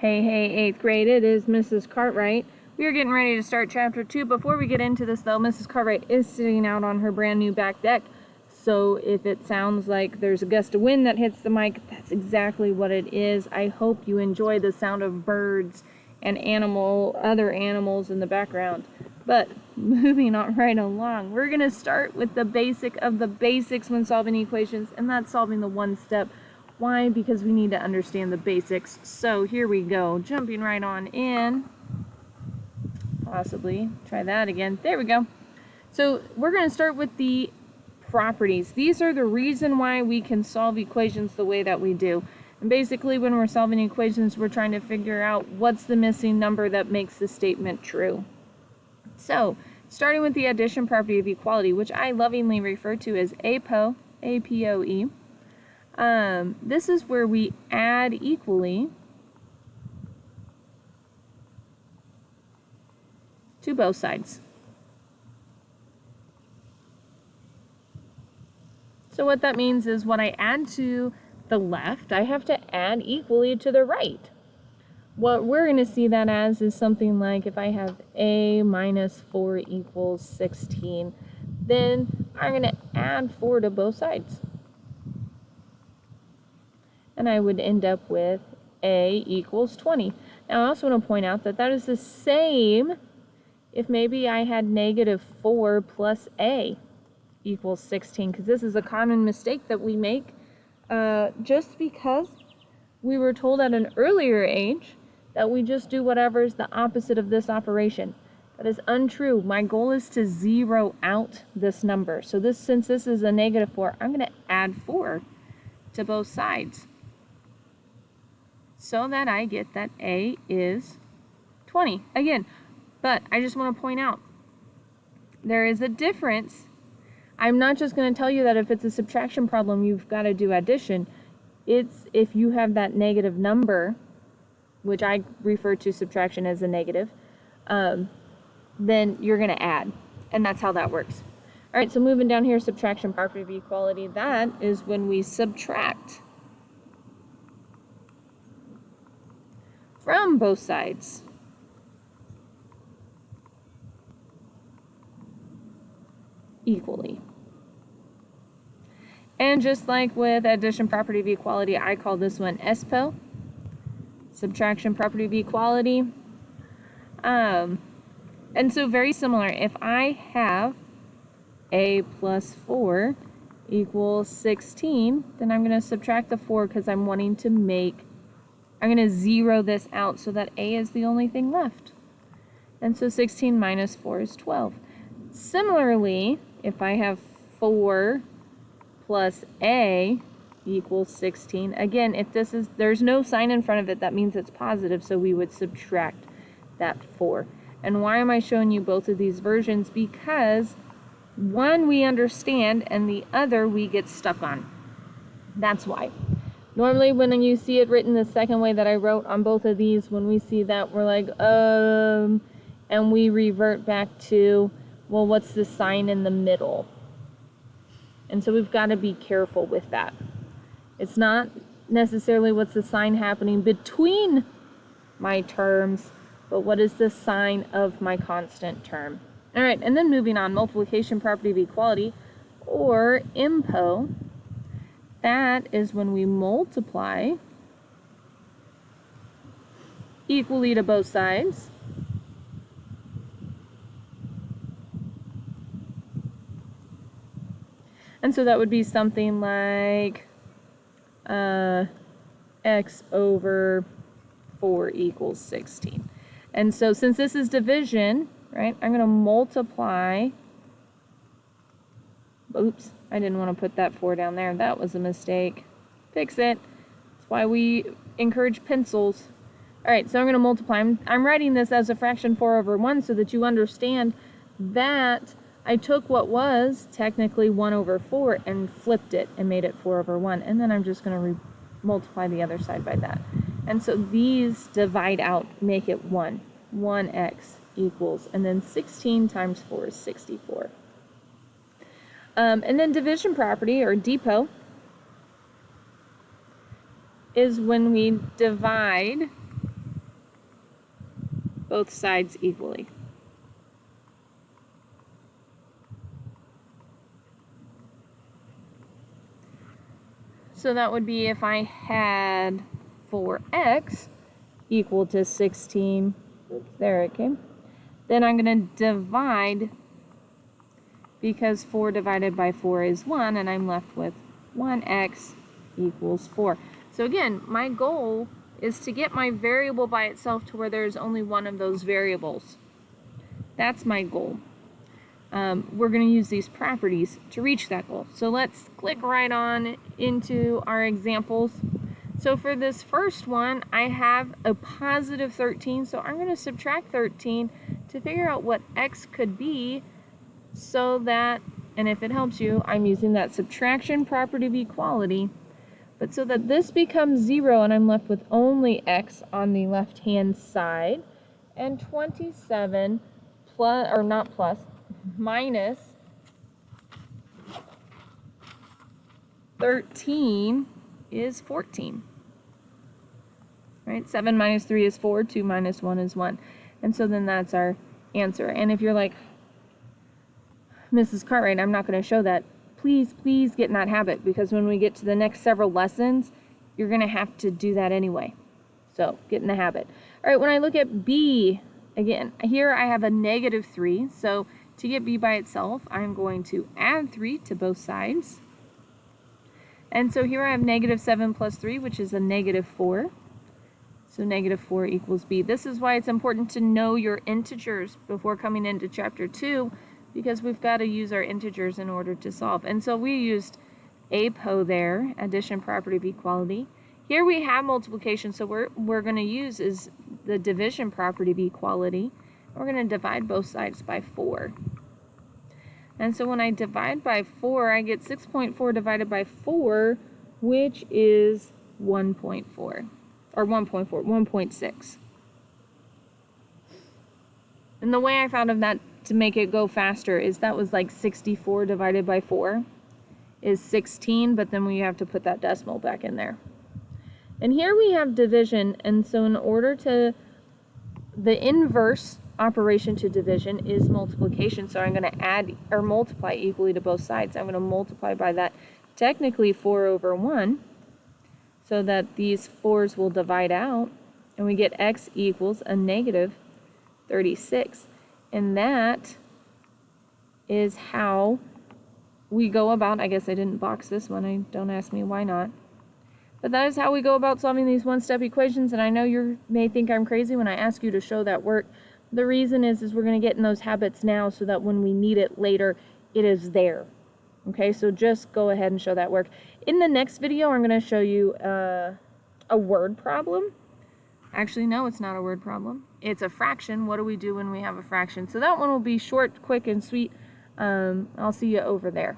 Hey, 8th grade, it is Mrs. Cartwright. We are getting ready to start chapter 2. Before we get into this, though, Mrs. Cartwright is sitting out on her brand new back deck. So if it sounds like there's a gust of wind that hits the mic, that's exactly what it is. I hope you enjoy the sound of birds and other animals in the background. But moving on right along, we're going to start with the basic of the basics when solving equations, and that's solving the one step. Why? Because we need to understand the basics. So here we go, jumping right on in. Possibly try that again. There we go. So we're going to start with the properties. These are the reason why we can solve equations the way that we do. And basically when we're solving equations, we're trying to figure out what's the missing number that makes the statement true. So starting with the addition property of equality, which I lovingly refer to as APOE, A-P-O-E. This is where we add equally to both sides. So what that means is when I add to the left, I have to add equally to the right. What we're going to see that as is something like if I have a minus 4 equals 16, then I'm going to add 4 to both sides. And I would end up with a equals 20. Now I also want to point out that that is the same if maybe I had negative 4 plus a equals 16, because this is a common mistake that we make just because we were told at an earlier age that we just do whatever is the opposite of this operation. That is untrue. My goal is to zero out this number. So since this is a negative 4, I'm going to add 4 to both sides, so that I get that a is 20. Again, but I just want to point out, there is a difference. I'm not just going to tell you that if it's a subtraction problem, you've got to do addition. It's if you have that negative number, which I refer to subtraction as a negative, then you're going to add. And that's how that works. All right, so moving down here, subtraction property of equality, that is when we subtract from both sides. Equally. And just like with addition property of equality, I call this one SPO, subtraction property of equality. And so very similar, if I have a plus 4 equals 16, then I'm going to subtract the 4 because I'm wanting to I'm going to zero this out so that a is the only thing left. And so 16 minus 4 is 12. Similarly, if I have 4 plus a equals 16, again, if there's no sign in front of it, that means it's positive, so we would subtract that 4. And why am I showing you both of these versions? Because one we understand and the other we get stuck on. That's why. Normally when you see it written the second way that I wrote on both of these, when we see that, we're like, and we revert back to, well, what's the sign in the middle? And so we've got to be careful with that. It's not necessarily what's the sign happening between my terms, but what is the sign of my constant term. All right, and then moving on, multiplication property of equality, or MPO. That is when we multiply equally to both sides. And so that would be something like x over 4 equals 16. And so since this is division, right, I'm going to multiply. Oops, I didn't want to put that 4 down there. That was a mistake. Fix it. That's why we encourage pencils. All right, so I'm going to multiply. I'm writing this as a fraction 4 over 1 so that you understand that I took what was technically 1 over 4 and flipped it and made it 4 over 1. And then I'm just going to multiply the other side by that. And so these divide out, make it 1. 1x equals, and then 16 times 4 is 64. And then division property, or depot, is when we divide both sides equally. So that would be if I had 4x equal to 16, oops, there it came, then I'm going to divide, because 4 divided by 4 is 1, and I'm left with 1x equals 4. So again, my goal is to get my variable by itself to where there's only one of those variables. That's my goal. We're going to use these properties to reach that goal. So let's click right on into our examples. So for this first one, I have a positive 13, so I'm going to subtract 13 to figure out what x could be, so that, and if it helps you, I'm using that subtraction property of equality, but so that this becomes 0 and I'm left with only x on the left-hand side, and 27 plus, or not plus, minus 13 is 14. Right? 7 minus 3 is 4, 2 minus 1 is 1. And so then that's our answer. And if you're like, Mrs. Cartwright, I'm not going to show that, please get in that habit, because when we get to the next several lessons, you're going to have to do that anyway. So get in the habit. All right, when I look at B, again, here I have a negative 3. So to get B by itself, I'm going to add 3 to both sides. And so here I have negative 7 plus 3, which is a negative 4. So negative 4 equals B. This is why it's important to know your integers before coming into chapter 2, because we've got to use our integers in order to solve. And so we used APO there, addition property of equality. Here we have multiplication, so we're going to use is the division property of equality. We're going to divide both sides by 4. And so when I divide by 4, I get 6.4 divided by 4, which is 1.4. Or 1.4, 1.6. And the way I found of that to make it go faster is that was like 64 divided by 4 is 16, but then we have to put that decimal back in there. And here we have division, and so in order to, the inverse operation to division is multiplication, so I'm going to add or multiply equally to both sides. I'm going to multiply by that, technically 4 over 1, so that these 4's will divide out, and we get x equals a negative 36. And that is how we go about, I guess I didn't box this one, don't ask me why not. But that is how we go about solving these one-step equations, and I know you may think I'm crazy when I ask you to show that work. The reason is we're going to get in those habits now so that when we need it later, it is there. Okay, so just go ahead and show that work. In the next video, I'm going to show you a word problem. Actually, no, it's not a word problem. It's a fraction. What do we do when we have a fraction? So that one will be short, quick, and sweet. I'll see you over there.